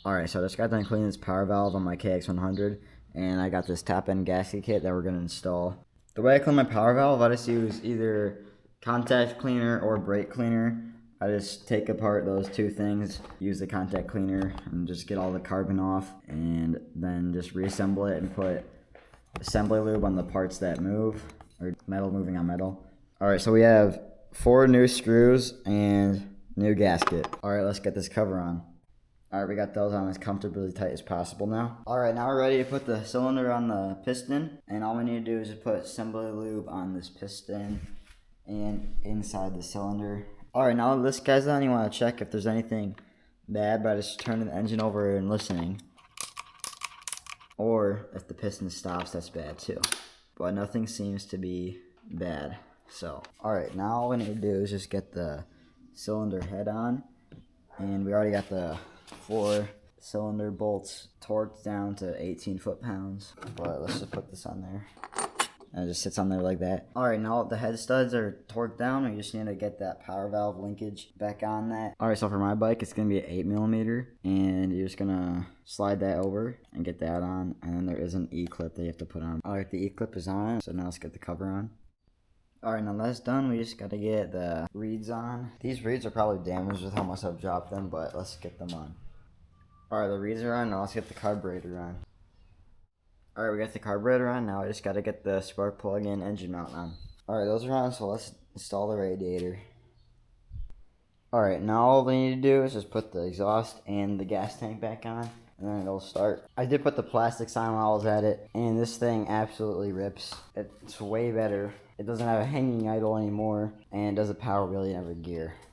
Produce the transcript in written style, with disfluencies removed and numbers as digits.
Alright, so I just got done cleaning this power valve on my KX100, and I got this top-end gasket kit that we're going to install. The way I clean my power valve, I just use either contact cleaner or brake cleaner. I just take apart those two things, use the contact cleaner, and just get all the carbon off, and then just reassemble it and put assembly lube on the parts that move, or metal moving on metal. Alright, so we have 4 new screws and new gasket. Alright, let's get this cover on. Alright, we got those on as comfortably tight as possible now. Alright, now we're ready to put the cylinder on the piston. And all we need to do is just put assembly lube on this piston and inside the cylinder. Alright, now that this guy's on, you want to check if there's anything bad by just turning the engine over and listening. Or if the piston stops, that's bad too. But nothing seems to be bad. So, alright, now all we need to do is just get the cylinder head on. And we already got the 4 cylinder bolts torqued down to 18 foot-pounds. But let's just put this on there. And it just sits on there like that. Alright, now the head studs are torqued down. We just need to get that power valve linkage back on that. Alright, so for my bike, it's going to be an 8mm. And you're just going to slide that over and get that on. And then there is an E-clip that you have to put on. Alright, the E-clip is on. So now let's get the cover on. Alright, now that's done. We just got to get the reeds on. These reeds are probably damaged with how much I've dropped them, but let's get them on. Alright, the reeds are on. Now let's get the carburetor on. Alright, we got the carburetor on. Now I just got to get the spark plug and engine mount on. Alright, those are on, so let's install the radiator. Alright, now all we need to do is just put the exhaust and the gas tank back on, and then it'll start. I did put the plastics on while I was at it, and this thing absolutely rips. It's way better. It doesn't have a hanging idle anymore, and doesn't power really in every gear.